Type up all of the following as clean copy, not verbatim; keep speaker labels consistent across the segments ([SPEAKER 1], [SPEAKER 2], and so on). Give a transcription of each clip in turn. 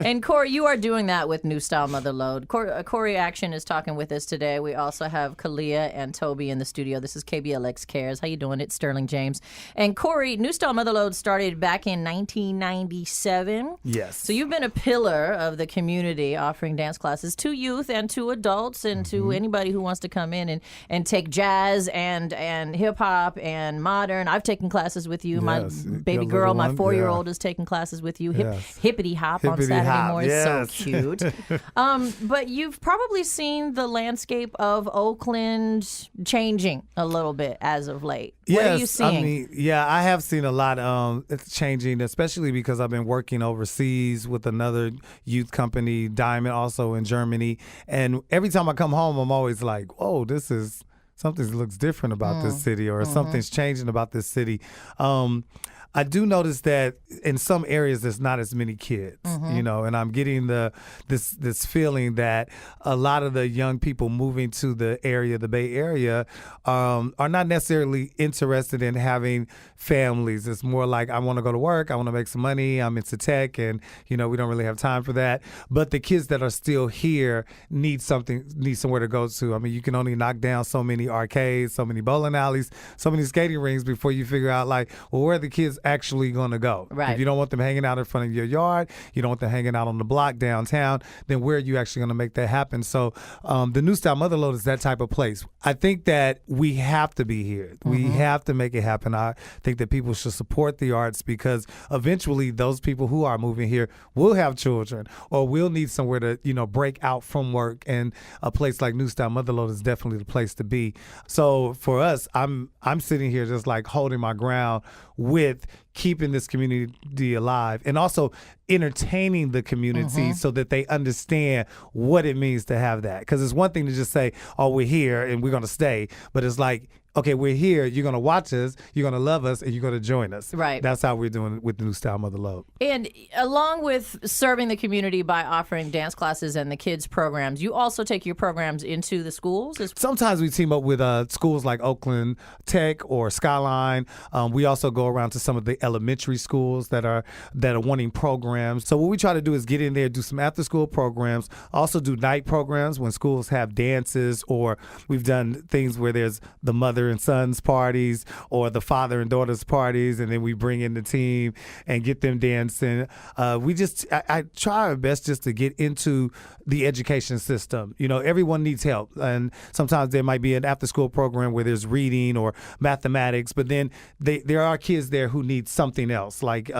[SPEAKER 1] And Corey, you are doing that with New Style Motherload. Corey Action is talking with us today. We also have Kalia and Toby in the studio. This is KBLX Cares. How you doing? It's Sterling James. And Corey, New Style Motherload started back in 1997.
[SPEAKER 2] Yes.
[SPEAKER 1] So you've been a pillar of the community, offering dance classes to youth and to adults and to anybody who wants to come in and take jazz and hip hop and modern. I've taken classes with you. My baby girl, my 4-year-old is taking classes with you. Hippity hop on Saturday mornings. So cute. But you've probably seen the landscape of Oakland changing a little bit as of late. What are you seeing?
[SPEAKER 2] I have seen a lot it's changing, especially because I've been working overseas with another youth company, Diamond, also in Germany. And every time I come home, I'm always like, whoa, something looks different about this city, or something's changing about this city. I do notice that in some areas there's not as many kids, and I'm getting this feeling that a lot of the young people moving to the Bay Area, are not necessarily interested in having families. It's more like, I want to go to work, I want to make some money, I'm into tech, and we don't really have time for that. But the kids that are still here need somewhere to go to. I mean, you can only knock down so many arcades, so many bowling alleys, so many skating rings before you figure out, like, well, where are the kids actually going to go?
[SPEAKER 1] Right.
[SPEAKER 2] If you don't want them hanging out in front of your yard, you don't want them hanging out on the block downtown, then where are you actually going to make that happen? So the New Style Motherload is that type of place. I think that we have to be here. We have to make it happen. I think that people should support the arts, because eventually those people who are moving here will have children or will need somewhere to, break out from work. And a place like New Style Motherload is definitely the place to be. So for us, I'm sitting here just like holding my ground with keeping this community alive and also entertaining the community so that they understand what it means to have that. Because it's one thing to just say, oh, we're here and we're going to stay. But it's like, okay, we're here, you're going to watch us, you're going to love us, and you're going to join us.
[SPEAKER 1] Right.
[SPEAKER 2] That's how we're doing it with the New Style Motherload.
[SPEAKER 1] And along with serving the community by offering dance classes and the kids' programs, you also take your programs into the schools?
[SPEAKER 2] Sometimes we team up with schools like Oakland Tech or Skyline. We also go around to some of the elementary schools that are wanting programs. So what we try to do is get in there, do some after-school programs, also do night programs when schools have dances, or we've done things where there's the mother and sons parties or the father and daughters parties, and then we bring in the team and get them dancing. I try our best just to get into the education system. Everyone needs help, and sometimes there might be an after-school program where there's reading or mathematics, but then there are kids there who need something else, like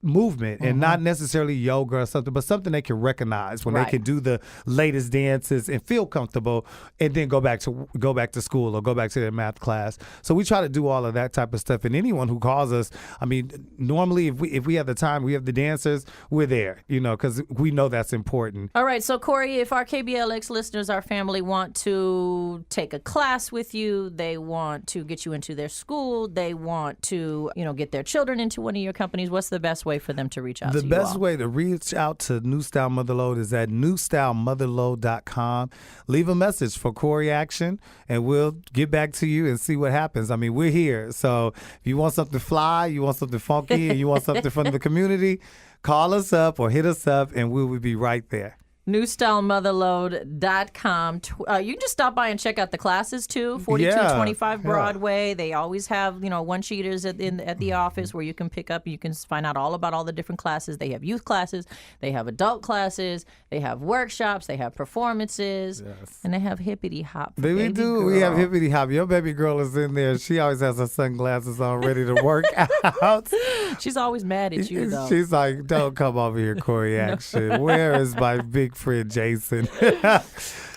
[SPEAKER 2] movement, and not necessarily yoga or something, but something they can recognize when they can do the latest dances and feel comfortable, and then go back to school or go back to their math class. So we try to do all of that type of stuff. And anyone who calls us, I mean, normally if we have the time, we have the dancers, we're there, because we know that's important.
[SPEAKER 1] All right. So Corey, if our KBLX listeners, our family, want to take a class with you, they want to get you into their school, they want to, get their children into one of your companies, what's the best way for them to reach out to you all?
[SPEAKER 2] The best way to reach out to New Style Motherload is at newstylemotherload.com. Leave a message for Corey Action, and we'll get back to you and see what happens. I mean, we're here. So if you want something fly, you want something funky, and you want something from the community, call us up or hit us up, and we will be right there.
[SPEAKER 1] newstylemotherload.com. You can just stop by and check out the classes too. 4225 Broadway. They always have, one-sheeters at the office where you can pick up. You can find out all about all the different classes. They have youth classes. They have adult classes. They have workshops. They have performances. Yes. And they have hippity hop.
[SPEAKER 2] We do. Girl. We have hippity hop. Your baby girl is in there. She always has her sunglasses on, ready to work out.
[SPEAKER 1] She's always mad at you, though.
[SPEAKER 2] She's like, don't come over here, Corey Action. Where is my big friend Jason?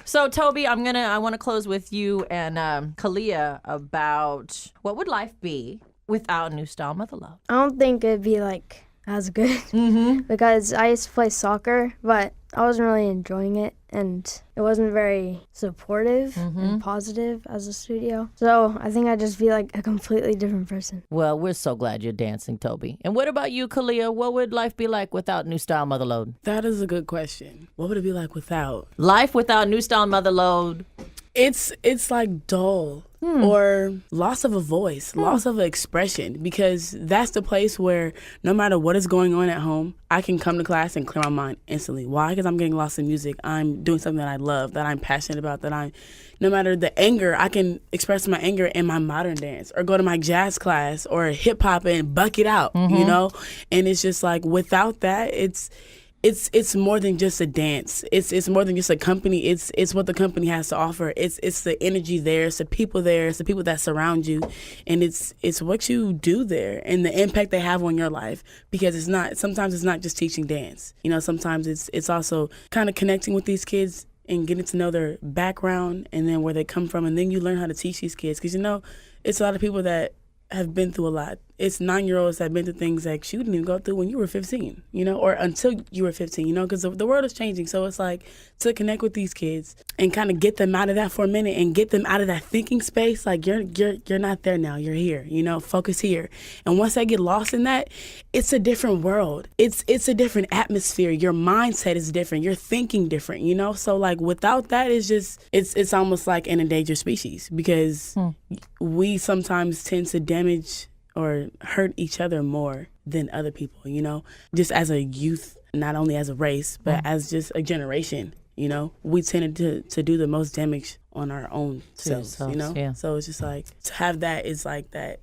[SPEAKER 1] So Toby, I want to close with you and Kalia about what would life be without New Style Motherload?
[SPEAKER 3] I don't think it'd be like as good because I used to play soccer, but I wasn't really enjoying it, and it wasn't very supportive and positive as a studio. So I think I'd just be like a completely different person.
[SPEAKER 1] Well, we're so glad you're dancing, Toby. And what about you, Kalia? What would life be like without New Style Motherload?
[SPEAKER 4] That is a good question. What would it be like without?
[SPEAKER 1] Life without New Style Motherload.
[SPEAKER 4] It's like dull or loss of a voice, loss of an expression, because that's the place where no matter what is going on at home, I can come to class and clear my mind instantly. Why? Because I'm getting lost in music. I'm doing something that I love, that I'm passionate about, no matter the anger, I can express my anger in my modern dance or go to my jazz class or hip hop and buck it out, you know? And it's just like, without that, it's more than just a dance. It's more than just a company. It's what the company has to offer. It's the energy there. It's the people there. It's the people that surround you, and it's what you do there and the impact they have on your life. Because sometimes it's not just teaching dance. You know, sometimes it's also kind of connecting with these kids and getting to know their background and then where they come from, and then you learn how to teach these kids. Because it's a lot of people that have been through a lot. It's 9-year-olds that have been through things that you didn't even go through when you were 15, or until you were 15, because the world is changing. So it's like to connect with these kids and kind of get them out of that for a minute and get them out of that thinking space. Like you're not there now. You're here. Focus here. And once they get lost in that, it's a different world. It's a different atmosphere. Your mindset is different. You're thinking different. So like without that, it's almost like an endangered species, because we sometimes tend to damage or hurt each other more than other people, just as a youth, not only as a race, but as just a generation, we tended to do the most damage on our own selves,
[SPEAKER 1] Yeah.
[SPEAKER 4] So it's just like, to have that is like that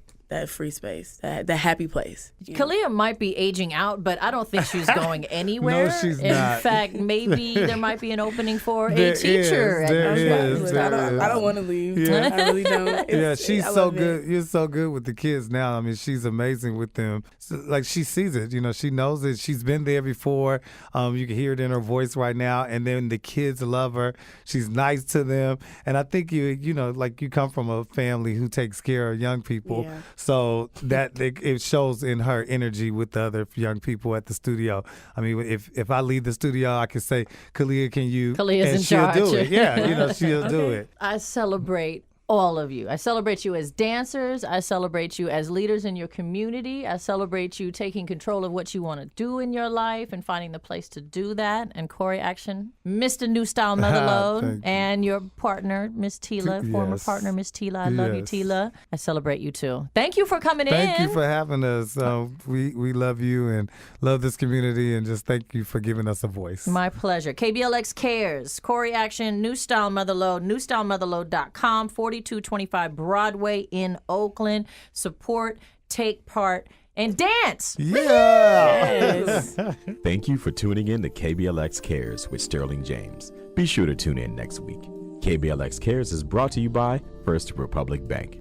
[SPEAKER 4] free space, that happy place.
[SPEAKER 1] Kalia might be aging out, but I don't think she's going anywhere.
[SPEAKER 2] No, she's
[SPEAKER 1] In
[SPEAKER 2] not.
[SPEAKER 1] fact, maybe there might be an opening for
[SPEAKER 2] There
[SPEAKER 1] a teacher.
[SPEAKER 2] is, there is.
[SPEAKER 4] I don't want to leave.
[SPEAKER 2] Yeah.
[SPEAKER 4] I really don't.
[SPEAKER 2] Yeah, she's
[SPEAKER 4] I
[SPEAKER 2] so
[SPEAKER 4] love
[SPEAKER 2] good.
[SPEAKER 4] it.
[SPEAKER 2] You're so good with the kids now. I mean, she's amazing with them. Like, she sees it. She knows it. She's been there before. You can hear it in her voice right now. And then the kids love her. She's nice to them. And I think you come from a family who takes care of young people.
[SPEAKER 4] Yeah.
[SPEAKER 2] So that it shows in her energy with the other young people at the studio. I mean, if I leave the studio, I can say, Kalia, can you?
[SPEAKER 1] Kalia's
[SPEAKER 2] and
[SPEAKER 1] in
[SPEAKER 2] she'll
[SPEAKER 1] charge.
[SPEAKER 2] do it. Yeah, she'll do it.
[SPEAKER 1] I celebrate all of you. I celebrate you as dancers. I celebrate you as leaders in your community. I celebrate you taking control of what you want to do in your life and finding the place to do that. And Corey Action, Mr. New Style Motherlode,
[SPEAKER 2] Thank you.
[SPEAKER 1] and your partner, Miss Tila, former
[SPEAKER 2] Yes.
[SPEAKER 1] partner, Miss Tila. I love you,
[SPEAKER 2] Yes.
[SPEAKER 1] Tila. I celebrate you too. Thank you for coming in.
[SPEAKER 2] Thank you for having us. We love you and love this community, and just thank you for giving us a voice.
[SPEAKER 1] My pleasure. KBLX Cares, Corey Action, New Style Motherlode, newstylemotherlode.com, 4225 Broadway in Oakland. Support, take part, and dance.
[SPEAKER 2] Yeah.
[SPEAKER 5] Thank you for tuning in to KBLX Cares with Sterling James. Be sure to tune in next week. KBLX Cares is brought to you by First Republic Bank.